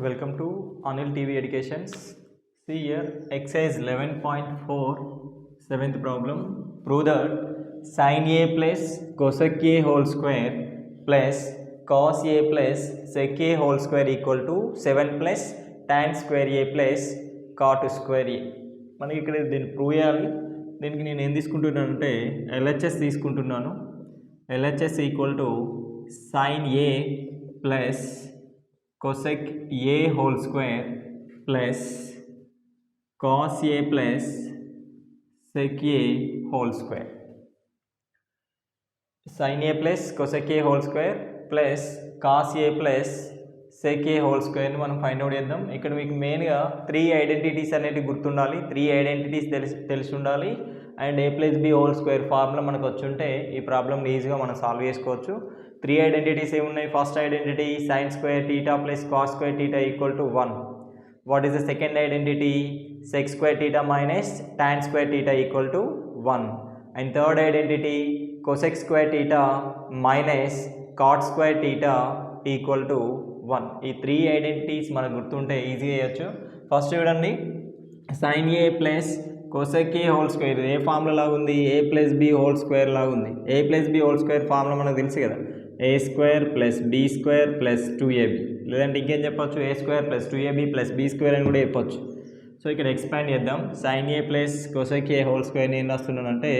Welcome to Anil TV Educations. See here, exercise 11.4, 7th problem. Prove that sin A plus cosec A whole square plus cos A plus sec A whole square equal to 7 plus tan square A plus cot square A. మనకి ఇక్కడ దీన్ని prove చేయాలి. దీనికి నేను ఏం తీసుకుంటున్నానంటే LHS తీసుకుంటున్నాను. LHS equal to sin A plus cosec A whole square plus cos A plus sec A whole square. Sin A plus cosec A whole square plus cos A plus sec A whole square ని మనం find out చేద్దాం. ఇక్కడ మీకు మెయిన్గా 3 identities అనేవి గుర్తుండాలి. 3 identities తెలిసి ఉండాలి. And A plus B whole square formula మనకు వచ్చి ఉంటే ఈ ప్రాబ్లమ్ని ఈజీగా మనం సాల్వ్ చేసుకోవచ్చు. 3 ఐడెంటిటీస్ ఏమున్నాయి? First identity sin square theta plus cos square theta equal to 1. What is the second identity? Sec square theta minus tan square theta equal to 1. And third identity cosec square theta minus cot square theta equal to 1. ఈ 3 identities మనకు గుర్తుంటే ఈజీగా చేయొచ్చు. First చూడండి, sin A plus cosec A whole square ఏ formula లాగా ఉంది? A plus B whole square లాగా ఉంది. A plus B whole square formula మనకు తెలుసు కదా, a square plus B square plus 2ab, లేదంటే ఇంకేం చెప్పొచ్చు, a square plus 2ab plus B square అని కూడా చెప్పొచ్చు. సో ఇక్కడ ఎక్స్పాండ్ చేద్దాం. sin A plus cosec A whole స్క్వేర్ని ఏం రాస్తున్నానంటే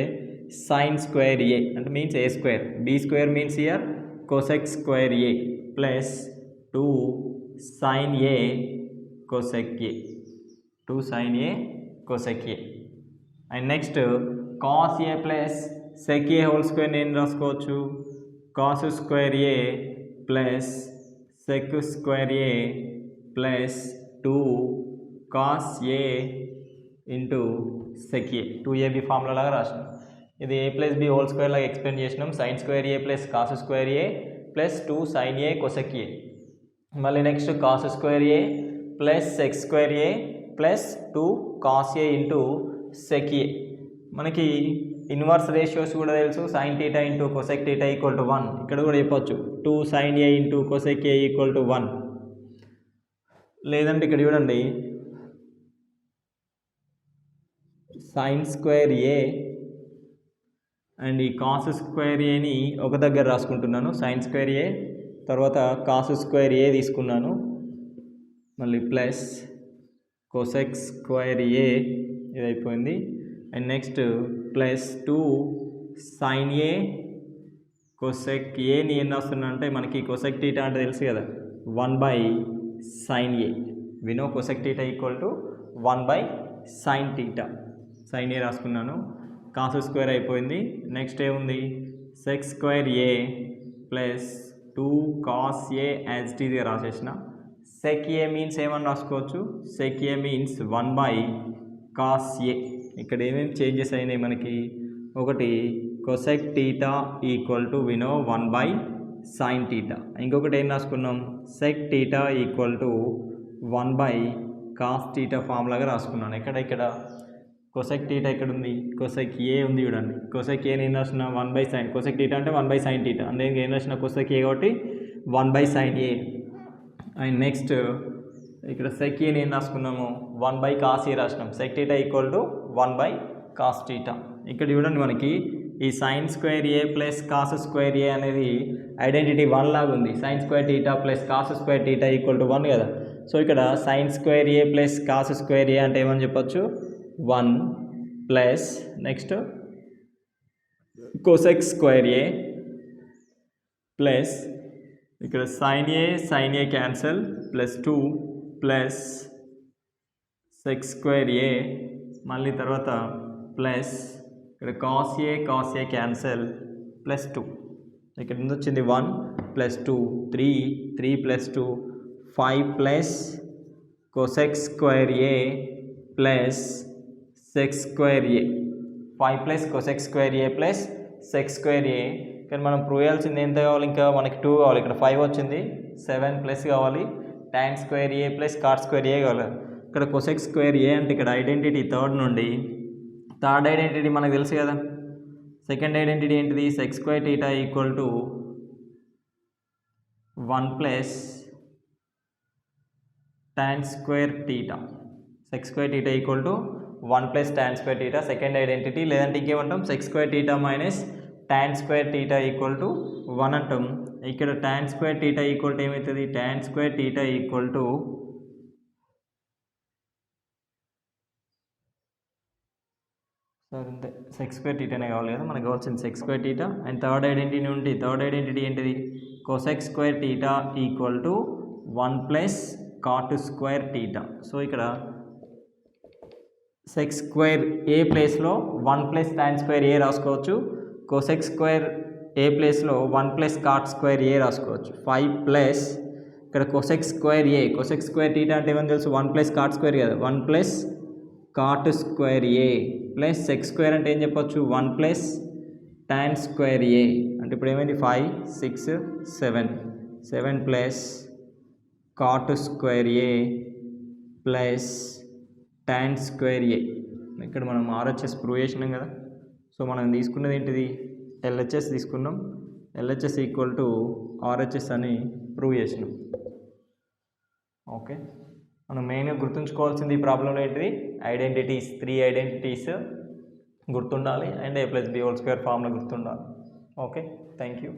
sin స్క్వేర్ A అంటే means a square, b square means here cosec square A plus 2 sin A cosec A, 2 sin A cosec A. And next cos A plus sec A whole స్క్వేర్ని ఏం రాసుకోవచ్చు, cos square A plus sec square A plus 2 cos A into sec A, 2ab formula లాగా రాసినాం. ఇది A plus B whole square లాగా explain చేసినాం. sin square A plus cos square A plus 2 sin A cosec A. మళ్ళీ next cos square A plus sec square A plus 2 cos A into sec A. మనకి inverse ratios కూడా తెలుసు. sin theta into cosec theta equal to 1. ఇక్కడ కూడా చెప్పొచ్చు 2 sin A into cosec A equal to 1. లేదంటే ఇక్కడ చూడండి, sin స్క్వేర్ A అండ్ ఈ cos స్క్వేర్ Aని ఒక దగ్గర రాసుకుంటున్నాను. sin స్క్వేర్ A తర్వాత cos స్క్వేర్ A తీసుకున్నాను, మళ్ళీ ప్లస్ cosec స్క్వేర్ A ఇది అయిపోయింది. And next plus 2 sin A cosec Aని ఏం రాస్తున్నా అంటే మనకి cosec theta అంటే తెలుసు కదా, 1/sin A. We know cosec theta equal to 1/sin theta. sin A రాసుకున్నాను, cos స్క్వేర్ అయిపోయింది. నెక్స్ట్ ఏముంది, sec square A plus 2 cos A as it ఈజ్గా రాసేసిన. sec A మీన్స్ ఏమని రాసుకోవచ్చు, sec A means 1/cos A. ఇక్కడ ఏమేమి changes అయినాయి మనకి, ఒకటి cosec theta equal to we know 1/sin theta. ఇంకొకటి ఏం రాసుకున్నాం, sec theta equal to 1/cos theta ఫార్ములాగా రాసుకున్నాను. ఇక్కడ cosec theta ఎక్కడ ఉంది, cosec A ఉంది చూడండి. cosec A ఏం రాసిన 1/sin, cosec theta అంటే 1/sin theta, అందుకే ఏం రాసిన cosec A కాబట్టి 1/sin A. అండ్ నెక్స్ట్ ఇక్కడ sec A ఏం రాసుకున్నాము, 1/cos A రాసినాం. sec theta equal to 1/cos theta. ఇక్కడ చూడండి మనకి ఈ sin square A plus cos square A అనేది ఐడెంటిటీ 1 లాగా ఉంది. sin square theta plus cos square theta equal to 1 కదా. సో ఇక్కడ sin square A plus cos square A అంటే ఏమని చెప్పొచ్చు, 1 plus next cosec square A plus ఇక్కడ sin A cancel plus 2 plus sec square A, మళ్ళీ తర్వాత plus ఇక్కడ cos A cancel plus 2. ఇక్కడ నుంచి వచ్చింది 1 plus 2 3 plus 2 5 plus cosec square A plus sec square A, 5 plus cosec square A plus sec square A. కానీ మనం prove చేయాల్సింది ఎంత కావాలి, ఇంకా మనకి 2 కావాలి. ఇక్కడ 5 వచ్చింది, 7 ప్లస్ కావాలి, tan square A plus cot square A కావాలి. ఇక్కడ cosec స్క్వేర్ A అంటే ఇక్కడ ఐడెంటిటీ థర్డ్ నుండి, థర్డ్ ఐడెంటిటీ మనకు తెలుసు కదా. సెకండ్ ఐడెంటిటీ ఏంటిది, sec square theta equal to 1 plus tan square theta, sec square theta equal to 1 plus tan square theta, second identity. లేదంటే ఇంకేమంటాం, sec square theta minus tan square theta equal to 1 అంటాం. ఇక్కడ tan square theta equal to ఏమవుతుంది, tan square theta equal to అంతే sec square theta అనే కావాలి కదా మనకు కావాల్సింది, sec square theta. And third identity ఏంటిది, cosec square theta equal to 1 plus cot square theta. So ఇక్కడ sec square ఏ ప్లేస్లో 1 ప్లస్ tan square ఏ రాసుకోవచ్చు, cosec square ఏ ప్లేస్లో 1 ప్లస్ cot square ఏ రాసుకోవచ్చు. 5 ప్లస్ ఇక్కడ cosec square theta అంటే ఏమని తెలుసు, 1 ప్లస్ cot square కదా, 1 ప్లస్ cot square ఏ ప్లస్ sec square అంటే ఏం చెప్పొచ్చు, 1 ప్లస్ tan square ఏ. అంటే ఇప్పుడు ఏమైంది, 5 6 7 ప్లస్ cot square ఏ ప్లస్ tan square ఏ. ఇక్కడ మనం RHS ప్రూవ్ చేసినాం కదా. సో మనం తీసుకున్నది ఏంటిది, LHS తీసుకున్నాం. LHS ఈక్వల్ టు RHS అని ప్రూవ్ చేసినాం. ఓకే, మనం మెయిన్గా గుర్తుంచుకోవాల్సింది ఈ ప్రాబ్లంలో ఏంటిది, ఐడెంటిటీస్, 3 ఐడెంటిటీస్ గుర్తుండాలి అండ్ a+b² ఫార్ములా గుర్తుండాలి. Okay, thank you.